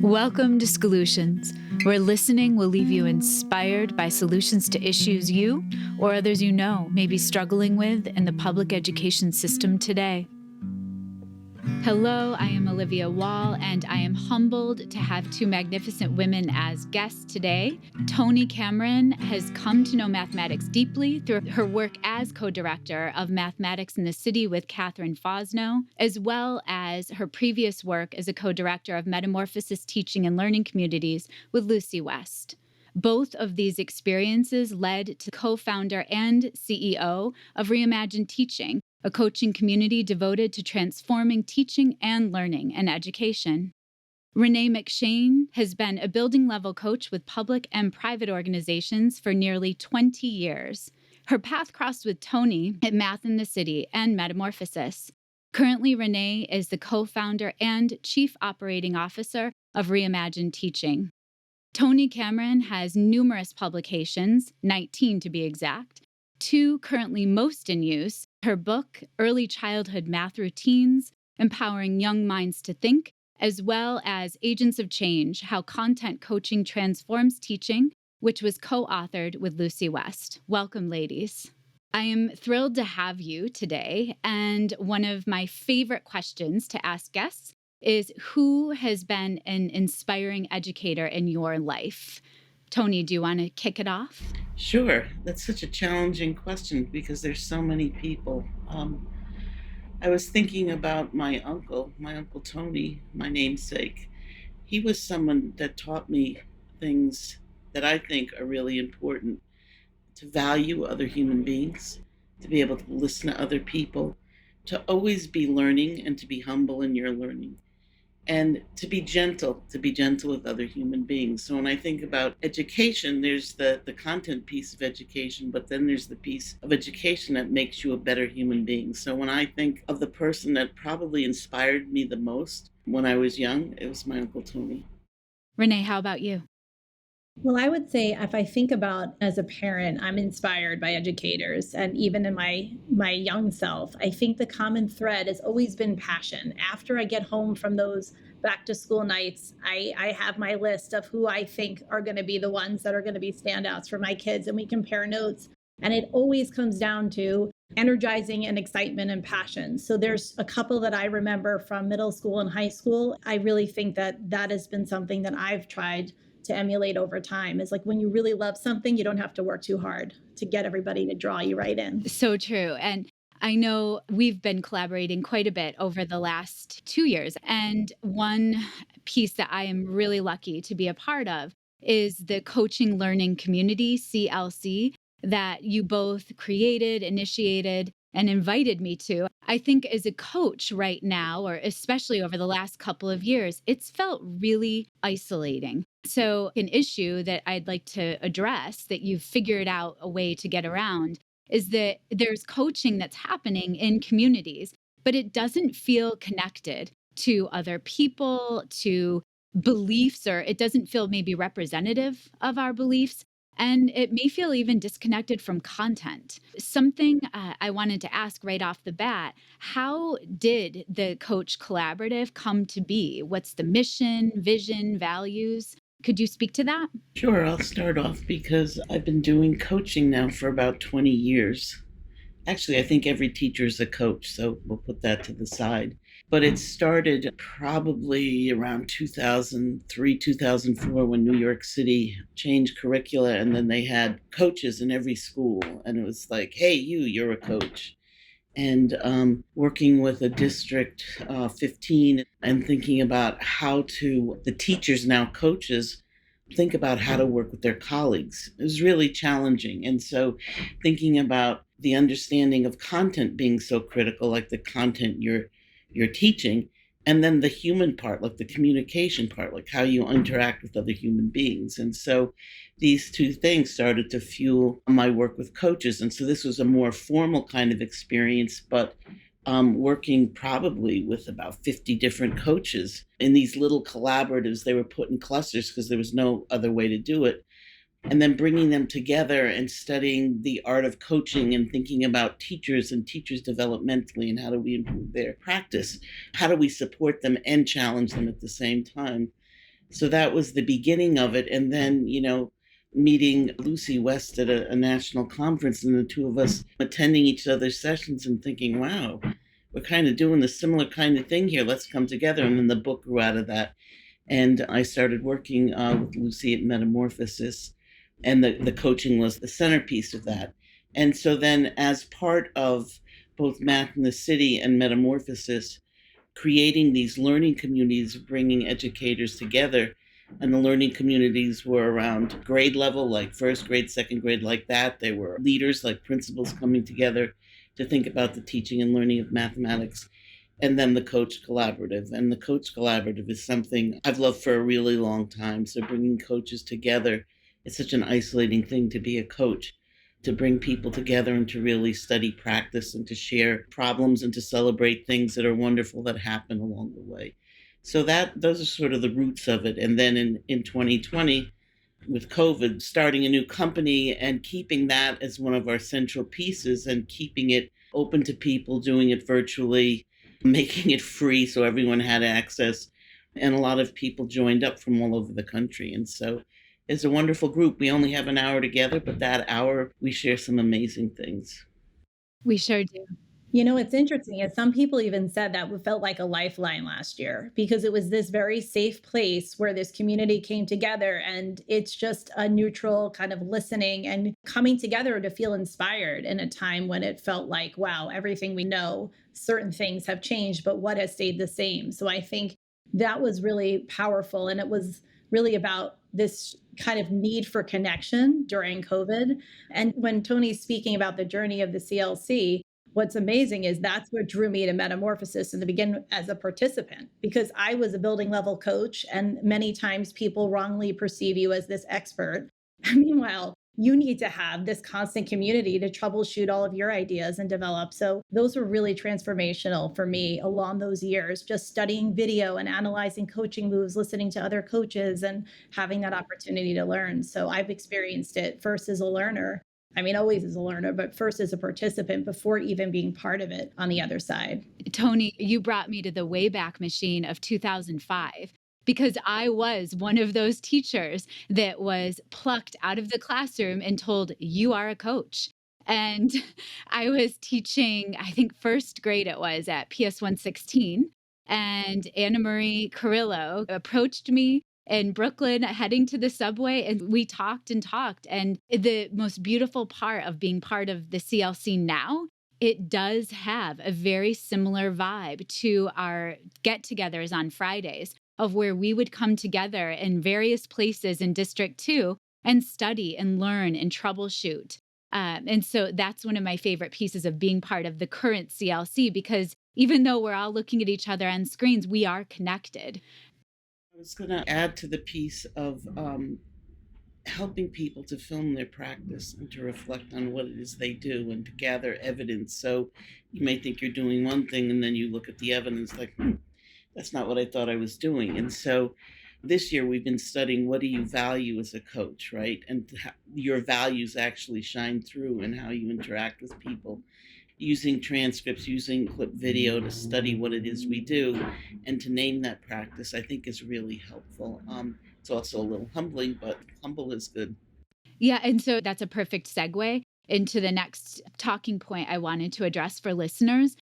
Welcome to Solutions, where listening will leave you inspired by solutions to issues you or others you know may be struggling with in the public education system today. Hello, I am Olivia Wall, and I am humbled to have two magnificent women as guests today. Toni Cameron has come to know mathematics deeply through her work as co-director of Mathematics in the City with Catherine Fosno, as well as her previous work as a co-director of Metamorphosis Teaching and Learning Communities with Lucy West. Both of these experiences led to co-founder and CEO of Reimagine Teaching, a coaching community devoted to transforming teaching and learning and education. Renee McShane has been a building level coach with public and private organizations for nearly 20 years. Her path crossed with Toni at Math in the City and Metamorphosis. Currently, Renee is the co-founder and chief operating officer of Reimagine Teaching. Toni Cameron has numerous publications, 19 to be exact, two currently most in use: her book, Early Childhood Math Routines, Empowering Young Minds to Think, as well as Agents of Change, How Content Coaching Transforms Teaching, which was co-authored with Lucy West. Welcome, ladies. I am thrilled to have you today, and one of my favorite questions to ask guests is, who has been an inspiring educator in your life? Toni, do you want to kick it off? Sure. That's such a challenging question because there's so many people. I was thinking about my uncle Toni, my namesake. He was someone that taught me things that I think are really important: to value other human beings, to be able to listen to other people, to always be learning and to be humble in your learning, and to be gentle with other human beings. So when I think about education, there's the content piece of education, but then there's the piece of education that makes you a better human being. So when I think of the person that probably inspired me the most when I was young, it was my Uncle Tony. Renee, how about you? Well, I would say if I think about as a parent, I'm inspired by educators, and even in my young self, I think the common thread has always been passion. After I get home from those back to school nights, I have my list of who I think are going to be the ones that are going to be standouts for my kids, and we compare notes. And it always comes down to energizing and excitement and passion. So there's a couple that I remember from middle school and high school. I really think that that has been something that I've tried to emulate over time. Is like, when you really love something, you don't have to work too hard to get everybody to draw you right in. So true. And I know we've been collaborating quite a bit over the last 2 years. And one piece that I am really lucky to be a part of is the coaching learning community, CLC, that you both created, initiated, and invited me to. I think as a coach right now, or especially over the last couple of years, it's felt really isolating. So an issue that I'd like to address, that you've figured out a way to get around, is that there's coaching that's happening in communities, but it doesn't feel connected to other people, to beliefs, or it doesn't feel maybe representative of our beliefs. And it may feel even disconnected from content. Something I wanted to ask right off the bat: how did the Coach Collaborative come to be? What's the mission, vision, values? Could you speak to that? Sure, I'll start off because I've been doing coaching now for about 20 years. Actually, I think every teacher is a coach, so we'll put that to the side. But it started probably around 2003, 2004, when New York City changed curricula, and then they had coaches in every school. And it was like, hey, you're a coach. And working with a district 15 and thinking about how to, the teachers, now coaches, think about how to work with their colleagues. It was really challenging. And so thinking about the understanding of content being so critical, like the content you're teaching, and then the human part, like the communication part, like how you interact with other human beings. And so these two things started to fuel my work with coaches. And so this was a more formal kind of experience, but working probably with about 50 different coaches in these little collaboratives. They were put in clusters because there was no other way to do it. And then bringing them together and studying the art of coaching and thinking about teachers and teachers developmentally, and how do we improve their practice? How do we support them and challenge them at the same time? So that was the beginning of it. And then, meeting Lucy West at a national conference and the two of us attending each other's sessions and thinking, wow, we're kind of doing a similar kind of thing here. Let's come together. And then the book grew out of that. And I started working with Lucy at Metamorphosis, and the coaching was the centerpiece of that. And so then, as part of both Math in the City and Metamorphosis, creating these learning communities, bringing educators together. And the learning communities were around grade level, like first grade, second grade, like that. They were leaders, like principals, coming together to think about the teaching and learning of mathematics. And then the Coach Collaborative. And the Coach Collaborative is something I've loved for a really long time. So bringing coaches together, it's such an isolating thing to be a coach, to bring people together and to really study practice and to share problems and to celebrate things that are wonderful that happen along the way. So those are sort of the roots of it. And then in 2020, with COVID, starting a new company and keeping that as one of our central pieces and keeping it open to people, doing it virtually, making it free so everyone had access. And a lot of people joined up from all over the country. And so it's a wonderful group. We only have an hour together, but that hour we share some amazing things. We sure do. It's interesting. And some people even said that felt like a lifeline last year because it was this very safe place where this community came together. And it's just a neutral kind of listening and coming together to feel inspired in a time when it felt like, wow, everything we know, certain things have changed, but what has stayed the same? So I think that was really powerful. And it was really about this kind of need for connection during COVID. And when Tony's speaking about the journey of the CLC, what's amazing is that's what drew me to Metamorphosis in the beginning as a participant, because I was a building level coach and many times people wrongly perceive you as this expert. Meanwhile, you need to have this constant community to troubleshoot all of your ideas and develop. So those were really transformational for me along those years, just studying video and analyzing coaching moves, listening to other coaches and having that opportunity to learn. So I've experienced it first as a learner. I mean, always as a learner, but first as a participant before even being part of it on the other side. Toni, you brought me to the Wayback Machine of 2005 because I was one of those teachers that was plucked out of the classroom and told, you are a coach. And I was teaching, I think first grade it was at PS 116. And Anna Marie Carrillo approached me in Brooklyn heading to the subway, and we talked and talked. And the most beautiful part of being part of the CLC now, it does have a very similar vibe to our get-togethers on Fridays, of where we would come together in various places in District 2 and study and learn and troubleshoot. And so that's one of my favorite pieces of being part of the current CLC, because even though we're all looking at each other on screens, we are connected. I was going to add to the piece of helping people to film their practice and to reflect on what it is they do and to gather evidence. So you may think you're doing one thing and then you look at the evidence like, that's not what I thought I was doing. And so this year we've been studying what do you value as a coach, right? And your values actually shine through in how you interact with people. Using transcripts, using clip video to study what it is we do and to name that practice, I think is really helpful. It's also a little humbling, but humble is good. Yeah, and so that's a perfect segue into the next talking point I wanted to address for listeners.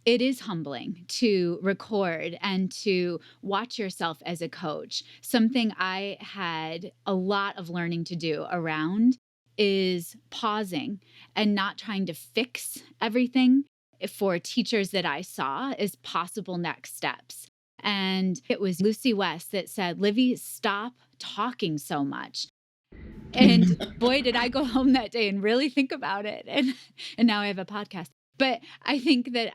It is humbling to record and to watch yourself as a coach. Something I had a lot of learning to do around is pausing and not trying to fix everything for teachers that I saw as possible next steps. And it was Lucy West that said, Livy, stop talking so much. And boy, did I go home that day and really think about it. And now I have a podcast. But I think that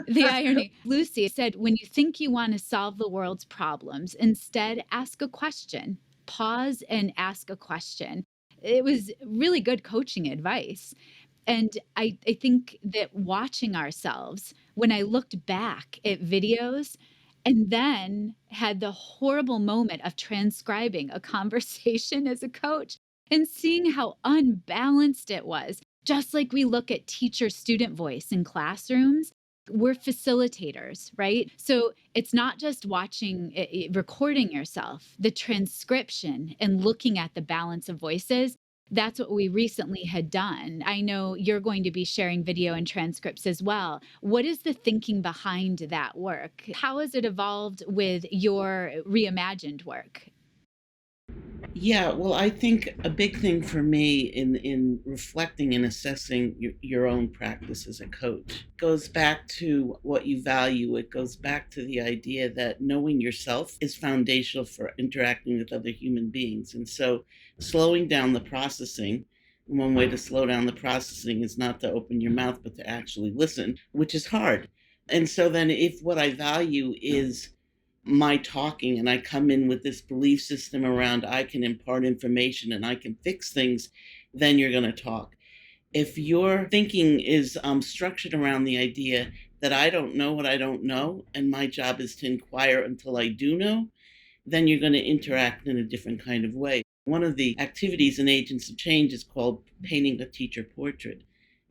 the irony, Lucy said, when you think you want to solve the world's problems, instead ask a question. Pause and ask a question. It was really good coaching advice. And I think that watching ourselves, when I looked back at videos and then had the horrible moment of transcribing a conversation as a coach and seeing how unbalanced it was, just like we look at teacher-student voice in classrooms, We're facilitators, right? So it's not just recording yourself, the transcription and looking at the balance of voices. That's what we recently had done. I know you're going to be sharing video and transcripts as well. What is the thinking behind that work? How has it evolved with your reimagined work? Yeah, well, I think a big thing for me in reflecting and assessing your own practice as a coach goes back to what you value. It goes back to the idea that knowing yourself is foundational for interacting with other human beings. And so slowing down the processing, one way to slow down the processing is not to open your mouth, but to actually listen, which is hard. And so then if what I value is my talking and I come in with this belief system around I can impart information and I can fix things, then you're going to talk. If your thinking is structured around the idea that I don't know what I don't know and my job is to inquire until I do know, then you're going to interact in a different kind of way. One of the activities in Agents of Change is called painting a teacher portrait.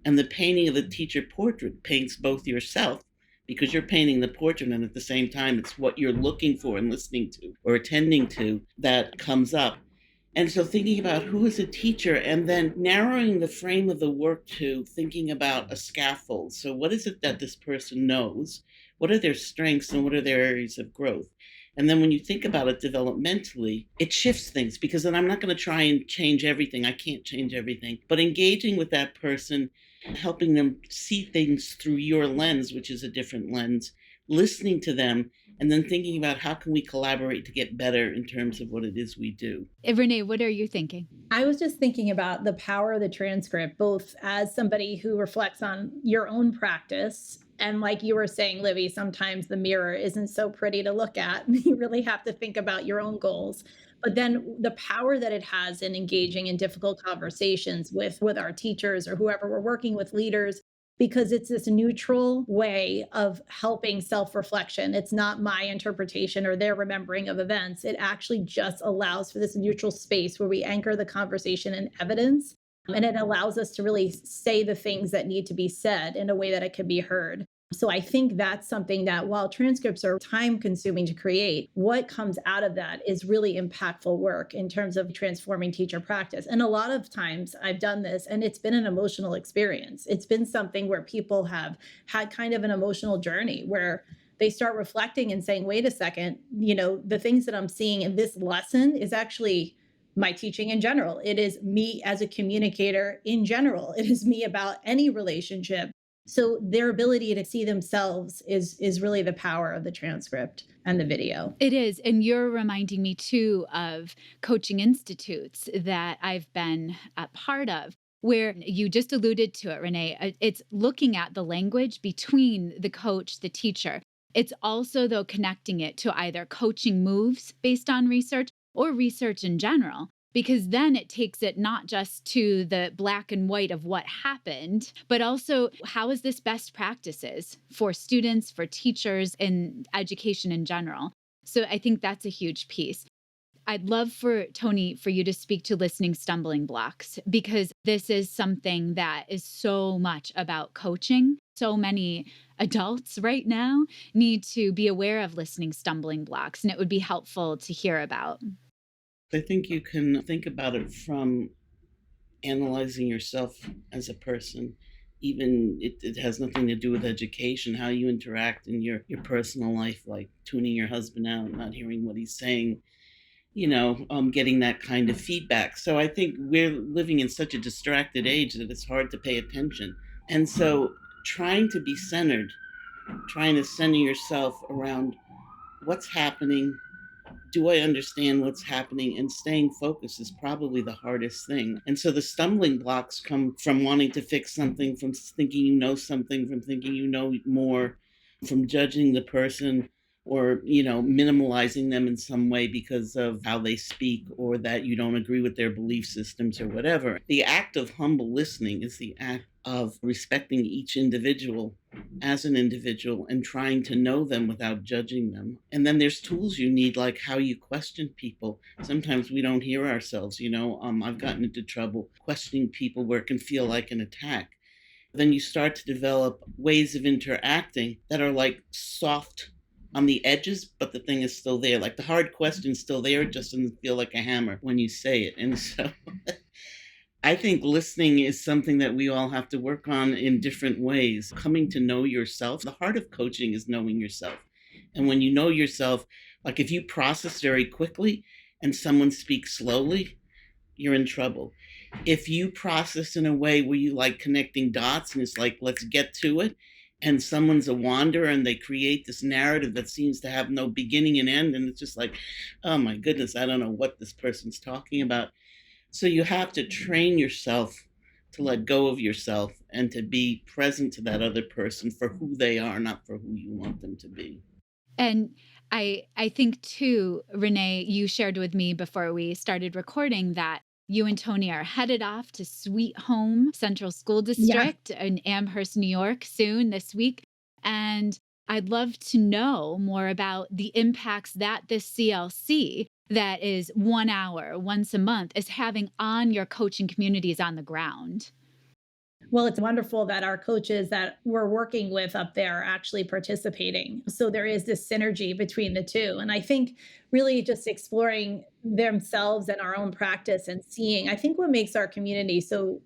And the painting of the teacher portrait paints both yourself, because you're painting the portrait, and at the same time, it's what you're looking for and listening to or attending to that comes up. And so thinking about who is a teacher and then narrowing the frame of the work to thinking about a scaffold. So what is it that this person knows? What are their strengths and what are their areas of growth? And then when you think about it developmentally, it shifts things because then I'm not going to try and change everything. I can't change everything. But engaging with that person, helping them see things through your lens, which is a different lens, listening to them, and then thinking about how can we collaborate to get better in terms of what it is we do. Renee, what are you thinking? I was just thinking about the power of the transcript, both as somebody who reflects on your own practice. And like you were saying, Livy, sometimes the mirror isn't so pretty to look at. You really have to think about your own goals. But then the power that it has in engaging in difficult conversations with our teachers or whoever we're working with, leaders, because it's this neutral way of helping self-reflection. It's not my interpretation or their remembering of events. It actually just allows for this neutral space where we anchor the conversation in evidence. And it allows us to really say the things that need to be said in a way that it can be heard. So I think that's something that while transcripts are time consuming to create, what comes out of that is really impactful work in terms of transforming teacher practice. And a lot of times I've done this and it's been an emotional experience. It's been something where people have had kind of an emotional journey where they start reflecting and saying, wait a second, the things that I'm seeing in this lesson is actually my teaching in general. It is me as a communicator in general. It is me about any relationship. So their ability to see themselves is really the power of the transcript and the video. It is. And you're reminding me too of coaching institutes that I've been a part of, where you just alluded to it, Renee. It's looking at the language between the coach, the teacher. It's also, though, connecting it to either coaching moves based on research or research in general, because then it takes it not just to the black and white of what happened, but also how is this best practices for students, for teachers, and education in general. So I think that's a huge piece. I'd love for Toni, for you to speak to listening stumbling blocks, because this is something that is so much about coaching. So many adults right now need to be aware of listening stumbling blocks, and it would be helpful to hear about. I think you can think about it from analyzing yourself as a person. Even it has nothing to do with education, how you interact in your personal life, like tuning your husband out, not hearing what he's saying, getting that kind of feedback. So I think we're living in such a distracted age that it's hard to pay attention. And so trying to be centered, trying to center yourself around what's happening, do I understand what's happening, and staying focused is probably the hardest thing. And so the stumbling blocks come from wanting to fix something, from thinking you know something, from thinking you know more, from judging the person or minimalizing them in some way because of how they speak or that you don't agree with their belief systems or whatever. The act of humble listening is the act of respecting each individual as an individual and trying to know them without judging them. And then there's tools you need, like how you question people. Sometimes we don't hear ourselves. I've gotten into trouble questioning people where it can feel like an attack. then you start to develop ways of interacting that are like soft on the edges, but the thing is still there. Like the hard question's still there, it just doesn't feel like a hammer when you say it. And so I think listening is something that we all have to work on in different ways. Coming to know yourself. The heart of coaching is knowing yourself. And when you know yourself, like if you process very quickly and someone speaks slowly, you're in trouble. If you process in a way where you like connecting dots and it's like, let's get to it, and someone's a wanderer and they create this narrative that seems to have no beginning and end, and it's just like, oh my goodness, I don't know what this person's talking about. So you have to train yourself to let go of yourself and to be present to that other person for who they are, not for who you want them to be. And I think too, Renee, you shared with me before we started recording that you and Toni are headed off to Sweet Home Central School District in Amherst, New York soon this week. And I'd love to know more about the impacts that this CLC that is 1 hour once a month is having on your coaching communities on the ground. Well, it's wonderful that our coaches that we're working with up there are actually participating. So there is this synergy between the two. And I think really just exploring themselves and our own practice and seeing, I think what makes our community so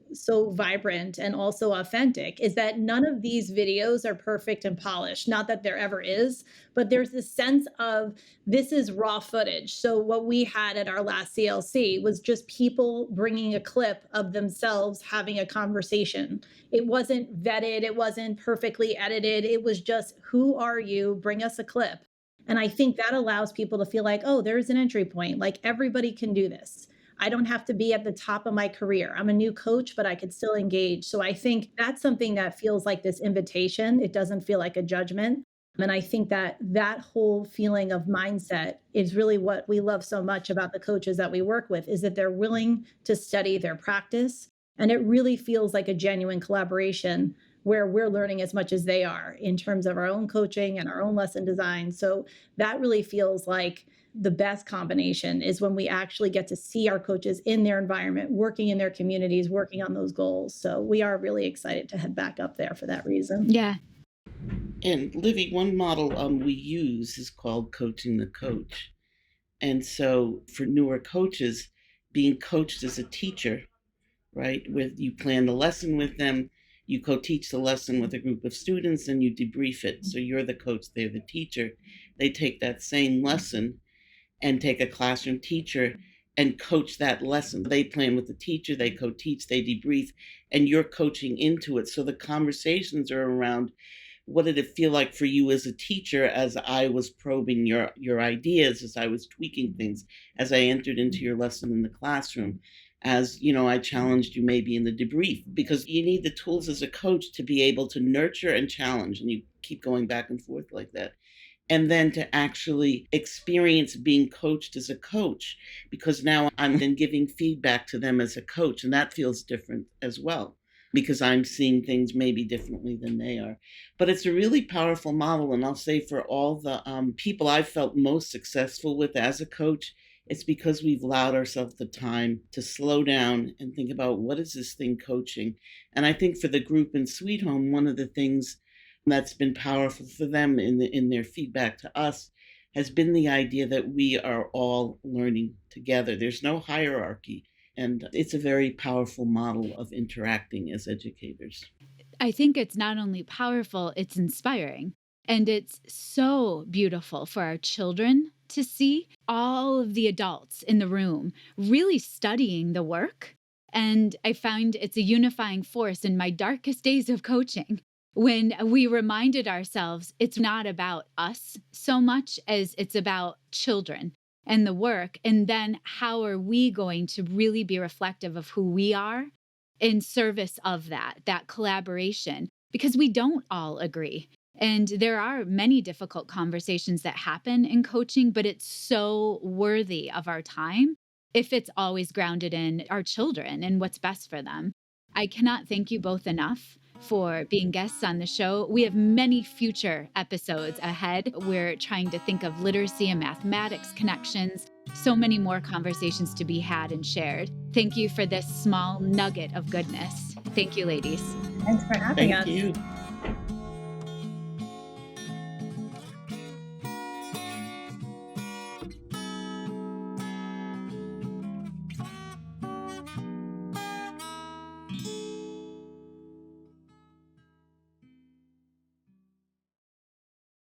vibrant and also authentic is that none of these videos are perfect and polished. Not that there ever is, but there's this sense of this is raw footage. So what we had at our last CLC was just people bringing a clip of themselves having a conversation. It wasn't vetted, it wasn't perfectly edited. It was just, who are you? Bring us a clip. And I think that allows people to feel like, oh, there's an entry point. Like everybody can do this. I don't have to be at the top of my career. I'm a new coach, but I could still engage. So I think that's something that feels like this invitation. It doesn't feel like a judgment. And I think that that whole feeling of mindset is really what we love so much about the coaches that we work with, is that they're willing to study their practice. And it really feels like a genuine collaboration where we're learning as much as they are in terms of our own coaching and our own lesson design. So that really feels like the best combination is when we actually get to see our coaches in their environment, working in their communities, working on those goals. So we are really excited to head back up there for that reason. Yeah. And Livy, one model we use is called coaching the coach. And so for newer coaches, being coached as a teacher, right, with you plan the lesson with them, you co-teach the lesson with a group of students, and you debrief it. So you're the coach, they're the teacher. They take that same lesson and take a classroom teacher and coach that lesson. They plan with the teacher, they co-teach, they debrief, and you're coaching into it. So the conversations are around, what did it feel like for you as a teacher as I was probing your ideas, as I was tweaking things, as I entered into your lesson in the classroom? As you know, I challenged you maybe in the debrief, because you need the tools as a coach to be able to nurture and challenge, and you keep going back and forth like that. And then to actually experience being coached as a coach, because now I'm then giving feedback to them as a coach, and that feels different as well, because I'm seeing things maybe differently than they are. But it's a really powerful model, and I'll say for all the people I've felt most successful with as a coach, it's because we've allowed ourselves the time to slow down and think about, what is this thing coaching? And I think for the group in Sweet Home, one of the things that's been powerful for them in their feedback to us has been the idea that we are all learning together. There's no hierarchy. And it's a very powerful model of interacting as educators. I think it's not only powerful, it's inspiring. And it's so beautiful for our children to see all of the adults in the room really studying the work. And I found it's a unifying force in my darkest days of coaching, when we reminded ourselves it's not about us so much as it's about children and the work. And then how are we going to really be reflective of who we are in service of that collaboration? Because we don't all agree. And there are many difficult conversations that happen in coaching, but it's so worthy of our time if it's always grounded in our children and what's best for them. I cannot thank you both enough for being guests on the show. We have many future episodes ahead. We're trying to think of literacy and mathematics connections, so many more conversations to be had and shared. Thank you for this small nugget of goodness. Thank you, ladies. Thanks for having Thank us. you.